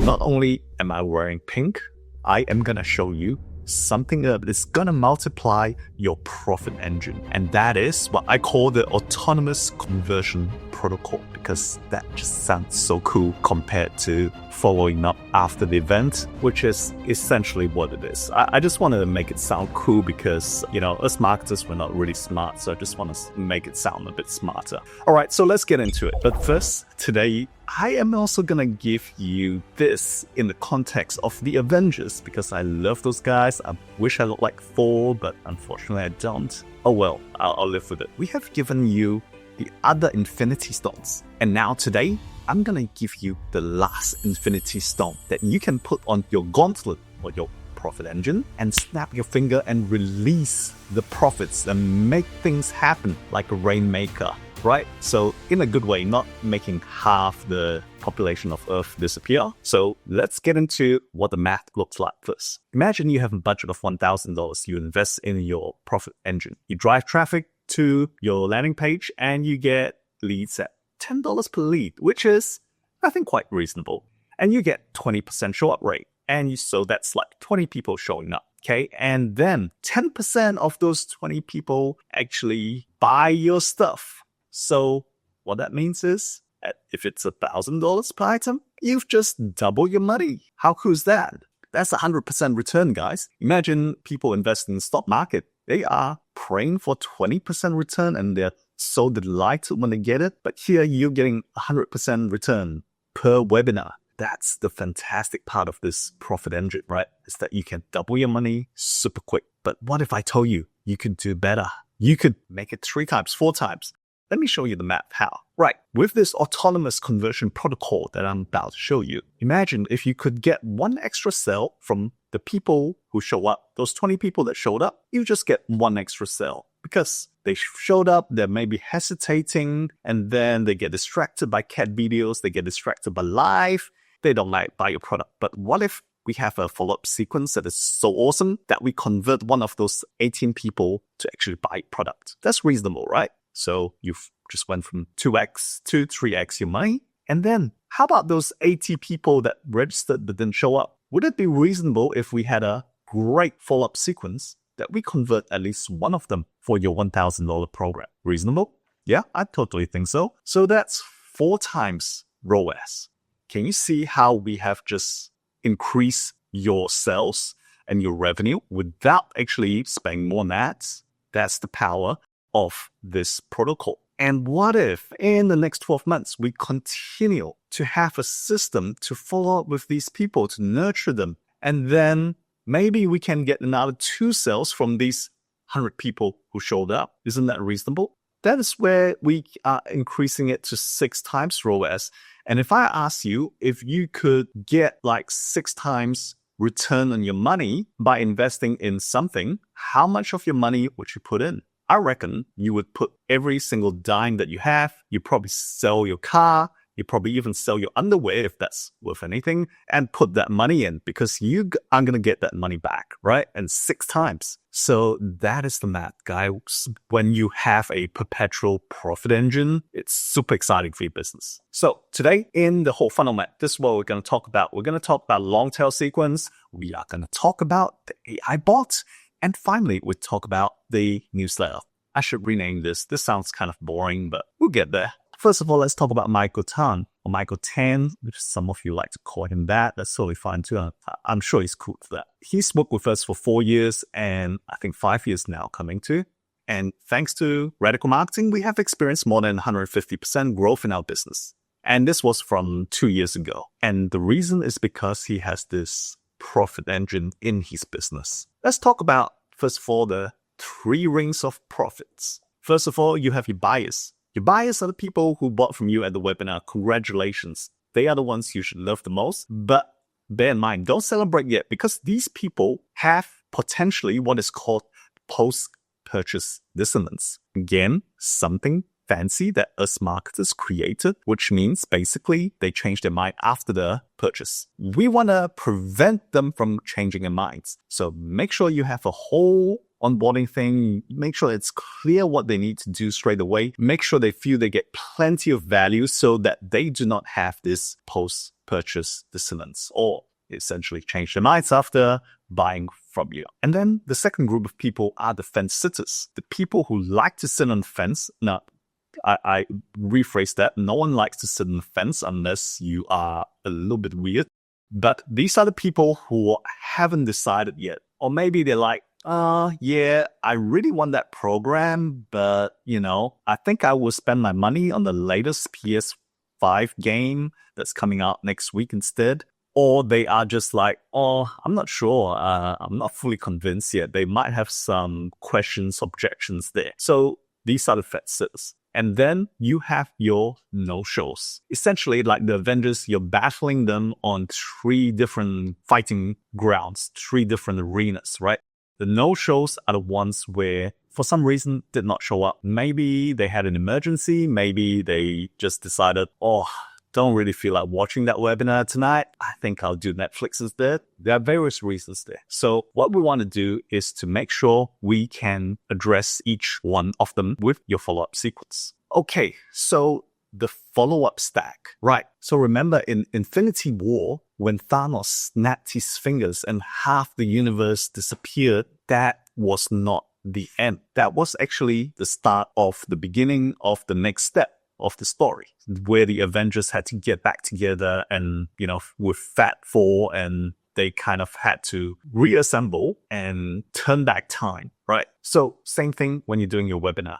Not only am I wearing pink, I am gonna show you something that is gonna multiply your profit engine. And that is what I call the autonomous conversion protocol, because that just sounds so cool compared to following up after the event, which is essentially what it is. I just wanted to make it sound cool because, us marketers, we're not really smart. So I just want to make it sound a bit smarter. All right, so let's get into it. But first, today, I am also gonna give you this in the context of the Avengers, because I love those guys. I wish I looked like Thor, but unfortunately I don't. Oh well, I'll live with it. We have given you the other Infinity Stones. And now today, I'm gonna give you the last Infinity Stone that you can put on your gauntlet or your profit engine and snap your finger and release the profits and make things happen like a rainmaker, right? So in a good way, not making half the population of Earth disappear. So let's get into what the math looks like first. Imagine you have a budget of $1,000 you invest in your profit engine. You drive traffic to your landing page and you get leads at $10 per lead, which is, I think, quite reasonable. And you get 20% show up rate. And so that's like 20 people showing up, okay? And then 10% of those 20 people actually buy your stuff. So what that means is, if it's $1,000 per item, you've just doubled your money. How cool is that? That's 100% return, guys. Imagine people invest in the stock market. They are praying for 20% return and they're so delighted when they get it. But here you're getting 100% return per webinar. That's the fantastic part of this profit engine, right? Is that you can double your money super quick. But what if I told you you could do better? You could make it 3 times, 4 times. Let me show you the math how. Right, with this autonomous conversion protocol that I'm about to show you, imagine if you could get 1 extra sale from the people who show up. Those 20 people that showed up, you just get 1 extra sale because they showed up, they're maybe hesitating, and then they get distracted by cat videos, they get distracted by live, they don't like buy your product. But what if we have a follow-up sequence that is so awesome that we convert one of those 18 people to actually buy product? That's reasonable, right? So you've just went from 2x to 3x your money. And then how about those 80 people that registered but didn't show up? Would it be reasonable if we had a great follow-up sequence that we convert at least one of them for your $1,000 program? Reasonable? Yeah, I totally think so. So that's 4 times ROAS. Can you see how we have just increased your sales and your revenue without actually spending more on ads? That's the power of this protocol. And what if in the next 12 months, we continue to have a system to follow up with these people, to nurture them, and then maybe we can get another 2 sales from these 100 people who showed up? Isn't that reasonable? That is where we are increasing it to 6 times ROAS. And if I ask you if you could get like 6 times return on your money by investing in something, how much of your money would you put in? I reckon you would put every single dime that you have. You probably sell your car. You probably even sell your underwear if that's worth anything and put that money in because you are going to get that money back, right? And 6 times. So that is the math, guys. When you have a perpetual profit engine, it's super exciting for your business. So today in the whole funnel map, this is what we're going to talk about. We're going to talk about long tail sequence. We are going to talk about the AI bot. And finally, we talk about the newsletter. I should rename this. This sounds kind of boring, but we'll get there. First of all, let's talk about Michael Tan, or Michael Tan, which some of you like to call him that. That's totally fine too. I'm sure he's cool for that. He's worked with us for 4 years and I think 5 years now coming to. And thanks to Radical Marketing, we have experienced more than 150% growth in our business. And this was from 2 years ago. And the reason is because he has this profit engine in his business. Let's talk about, first of all, the 3 rings of profits. First of all, you have your buyers. Your buyers are the people who bought from you at the webinar. Congratulations. They are the ones you should love the most. But bear in mind, don't celebrate yet because these people have potentially what is called post-purchase dissonance. Again, something fancy that us marketers created, which means basically they change their mind after the purchase. We want to prevent them from changing their minds. So make sure you have a whole onboarding thing, make sure it's clear what they need to do straight away. Make sure they feel they get plenty of value so that they do not have this post-purchase dissonance or essentially change their minds after buying from you. And then the second group of people are the fence sitters, the people who like to sit on the fence. Now, I rephrase that. No one likes to sit on the fence unless you are a little bit weird. But these are the people who haven't decided yet. Or maybe they're like, yeah, I really want that program, but, I think I will spend my money on the latest PS5 game that's coming out next week instead. Or they are just like, I'm not sure. I'm not fully convinced yet. They might have some questions, objections there. So these are the fence sitters. And then you have your no-shows. Essentially, like the Avengers, you're battling them on 3 different fighting grounds, 3 different arenas, right? The no-shows are the ones where, for some reason, did not show up. Maybe they had an emergency. Maybe they just decided, don't really feel like watching that webinar tonight. I think I'll do Netflix instead. There are various reasons there. So what we want to do is to make sure we can address each one of them with your follow-up sequence. Okay, so the follow-up stack. Right. So remember in Infinity War, when Thanos snapped his fingers and half the universe disappeared, that was not the end. That was actually the start of the beginning of the next step of the story, where the Avengers had to get back together and, with Fat 4, and they kind of had to reassemble and turn back time, right? So same thing when you're doing your webinar.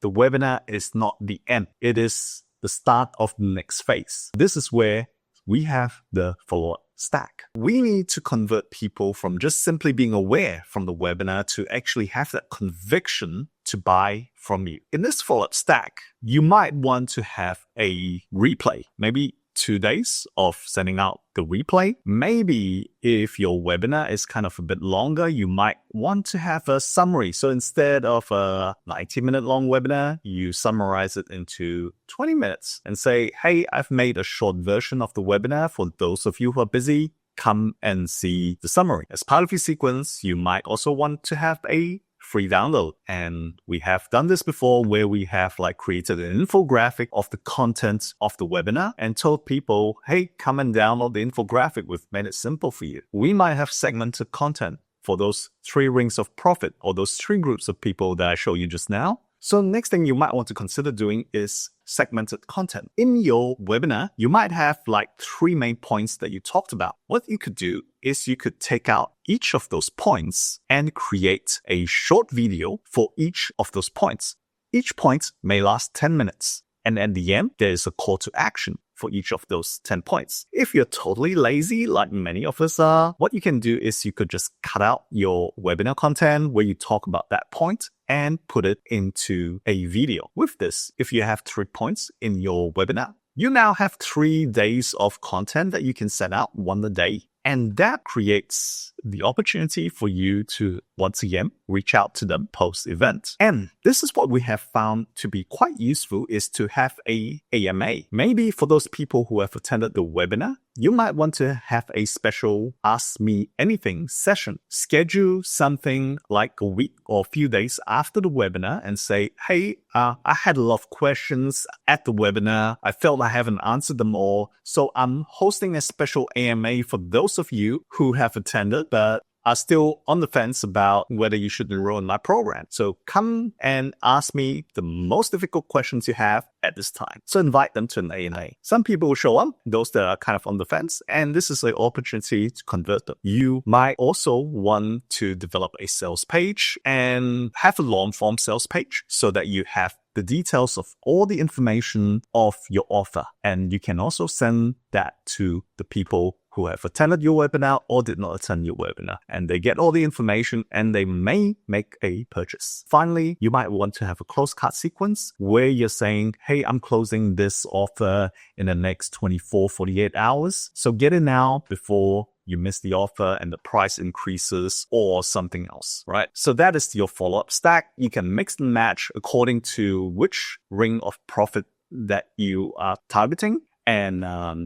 The webinar is not the end. It is the start of the next phase. This is where we have the follow-up stack. We need to convert people from just simply being aware from the webinar to actually have that conviction to buy from you. In this follow-up stack, you might want to have a replay, maybe 2 days of sending out the replay. Maybe if your webinar is kind of a bit longer, you might want to have a summary. So instead of a 90-minute long webinar, you summarize it into 20 minutes and say, hey, I've made a short version of the webinar for those of you who are busy. Come and see the summary. As part of your sequence, you might also want to have a free download. And we have done this before where we have created an infographic of the content of the webinar and told people, hey, come and download the infographic. We've made it simple for you. We might have segmented content for those 3 rings of profit or those 3 groups of people that I showed you just now. So next thing you might want to consider doing is segmented content. In your webinar, you might have 3 main points that you talked about. What you could do is you could take out each of those points and create a short video for each of those points. Each point may last 10 minutes. And at the end, there is a call to action for each of those 10 points. If you're totally lazy, like many of us are, what you can do is you could just cut out your webinar content where you talk about that point and put it into a video. With this, if you have 3 points in your webinar, you now have 3 days of content that you can send out 1 a day. And that creates the opportunity for you to, once again, reach out to them post-event. And this is what we have found to be quite useful, is to have a AMA. Maybe for those people who have attended the webinar, you might want to have a special Ask Me Anything session. Schedule something like a week or a few days after the webinar and say, hey, I had a lot of questions at the webinar. I felt I haven't answered them all. So I'm hosting a special AMA for those of you who have attended but are still on the fence about whether you should enroll in my program. So come and ask me the most difficult questions you have at this time. So invite them to an AMA. Some people will show up, those that are kind of on the fence, and this is an opportunity to convert them. You might also want to develop a sales page and have a long form sales page so that you have the details of all the information of your offer. And you can also send that to the people who have attended your webinar or did not attend your webinar. And they get all the information and they may make a purchase. Finally, you might want to have a close cart sequence where you're saying, hey, I'm closing this offer in the next 24, 48 hours. So get it now before you miss the offer and the price increases or something else, right? So that is your follow-up stack. You can mix and match according to which ring of profit that you are targeting. And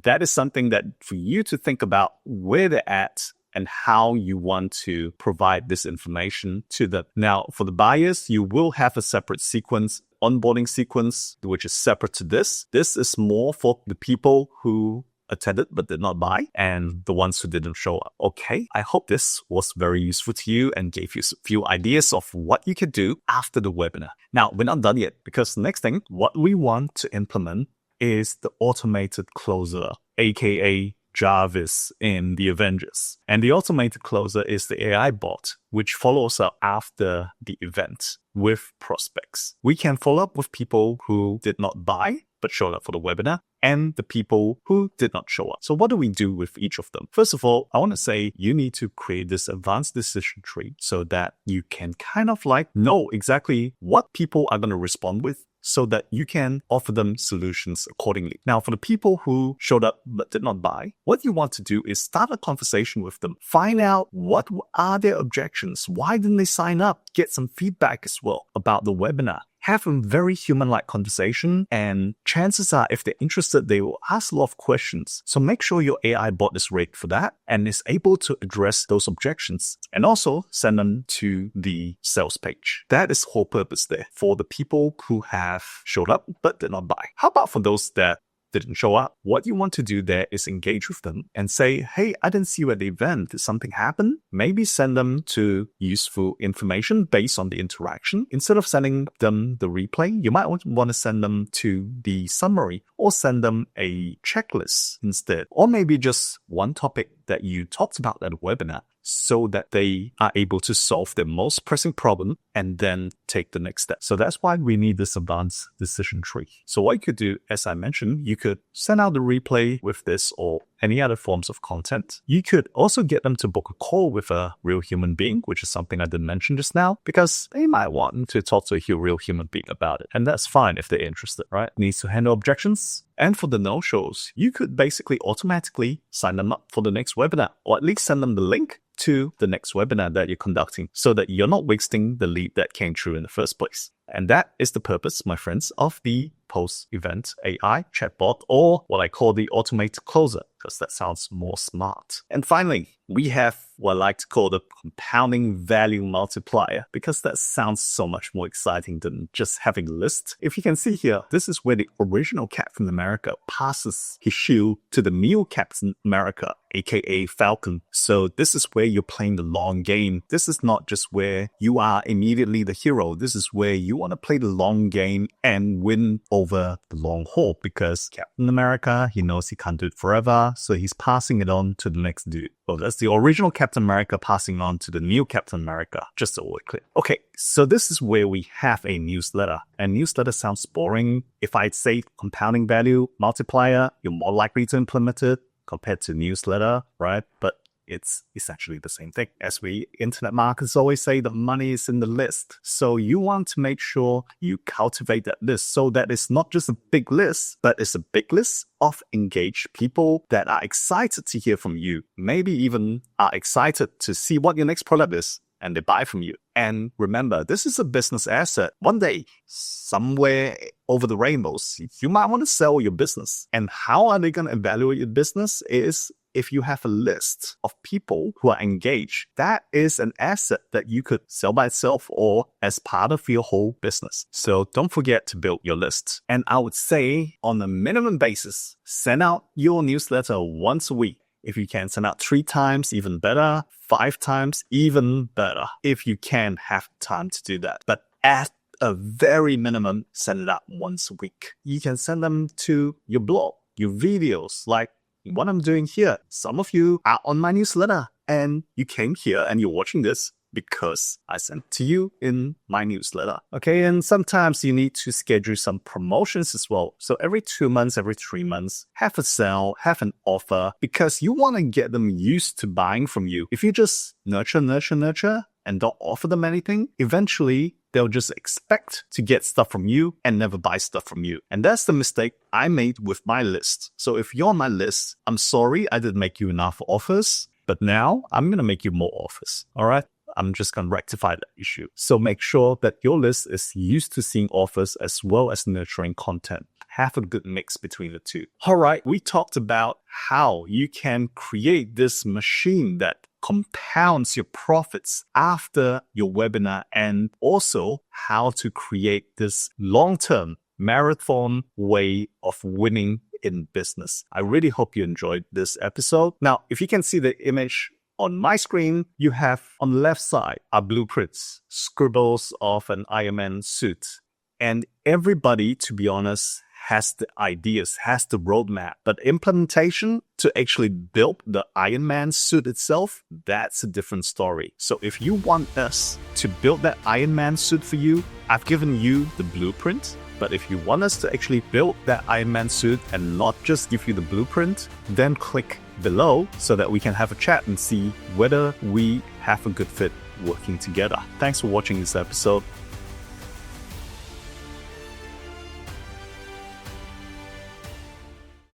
that is something that for you to think about where they're at and how you want to provide this information to them. Now, for the buyers, you will have a separate sequence, onboarding sequence, which is separate to this. This is more for the people who attended but did not buy and the ones who didn't show up. Okay, I hope this was very useful to you and gave you a few ideas of what you could do after the webinar. Now, we're not done yet, because the next thing, what we want to implement is the automated closer, aka Jarvis in the Avengers. And the automated closer is the AI bot, which follows up after the event with prospects. We can follow up with people who did not buy but showed up for the webinar, and the people who did not show up. So what do we do with each of them? First of all, I want to say you need to create this advanced decision tree so that you can kind of like know exactly what people are going to respond with, so that you can offer them solutions accordingly. Now, for the people who showed up but did not buy, what you want to do is start a conversation with them. Find out what are their objections. Why didn't they sign up? Get some feedback as well about the webinar. Have a very human-like conversation, and chances are, if they're interested, they will ask a lot of questions. So make sure your AI bot is ready for that and is able to address those objections, and also send them to the sales page. That is the whole purpose there for the people who have showed up but did not buy. How about for those that didn't show up? What you want to do there is engage with them and say, hey, I didn't see you at the event. Did something happen? Maybe send them to useful information based on the interaction. Instead of sending them the replay, you might want to send them to the summary, or send them a checklist instead. Or maybe just one topic that you talked about at the webinar, so that they are able to solve their most pressing problem and then take the next step. So that's why we need this advanced decision tree. So what you could do, as I mentioned, you could send out the replay with this or any other forms of content. You could also get them to book a call with a real human being, which is something I didn't mention just now, because they might want to talk to a real human being about it. And that's fine if they're interested, right? Needs to handle objections. And for the no-shows, you could basically automatically sign them up for the next webinar, or at least send them the link to the next webinar that you're conducting, so that you're not wasting the lead that came through in the first place. And that is the purpose, my friends, of the post-event AI chatbot, or what I call the automated closer, because that sounds more smart. And finally, we have what I like to call the compounding value multiplier, because that sounds so much more exciting than just having a list. If you can see here, this is where the original Captain America passes his shield to the new Captain America, aka Falcon. So this is where you're playing the long game. This is not just where you are immediately the hero. This is where you want to play the long game and win over the long haul, because Captain America, he knows he can't do it forever, so he's passing it on to the next dude. Well, that's the original Captain America passing on to the new Captain America, just so we're clear. Okay, so this is where we have a newsletter. And newsletter sounds boring. If I'd say compounding value multiplier, you're more likely to implement it compared to newsletter, right? But it's essentially the same thing. As we internet marketers always say, the money is in the list. So you want to make sure you cultivate that list, so that it's not just a big list, but it's a big list of engaged people that are excited to hear from you. Maybe even are excited to see what your next product is, and they buy from you. And remember, this is a business asset. One day, somewhere over the rainbows, you might want to sell your business. And how are they going to evaluate your business is if you have a list of people who are engaged. That is an asset that you could sell by itself or as part of your whole business. So don't forget to build your list. And I would say, on a minimum basis, send out your newsletter once a week. If you can send out 3 times, even better. 5 times, even better. If you can have time to do that. But at a very minimum, send it out once a week. You can send them to your blog, your videos, like what I'm doing here. Some of you are on my newsletter, and you came here and you're watching this because I sent to you in my newsletter. Okay, and sometimes you need to schedule some promotions as well. So every 2 months, every 3 months, have a sale, have an offer, because you want to get them used to buying from you. If you just nurture, and don't offer them anything, eventually they'll just expect to get stuff from you and never buy stuff from you. And that's the mistake I made with my list. So if you're on my list, I'm sorry I didn't make you enough offers, but now I'm going to make you more offers. All right? I'm just going to rectify that issue. So make sure that your list is used to seeing offers as well as nurturing content. Have a good mix between the two. All right, we talked about how you can create this machine that compounds your profits after your webinar, and also how to create this long-term marathon way of winning in business. I really hope you enjoyed this episode. Now, if you can see the image on my screen, you have on the left side are blueprints, scribbles of an Iron Man suit. And everybody, to be honest, has the ideas, has the roadmap, but implementation to actually build the Iron Man suit itself, that's a different story. So if you want us to build that Iron Man suit for you, I've given you the blueprint. But if you want us to actually build that Iron Man suit and not just give you the blueprint, then click below so that we can have a chat and see whether we have a good fit working together. Thanks for watching this episode.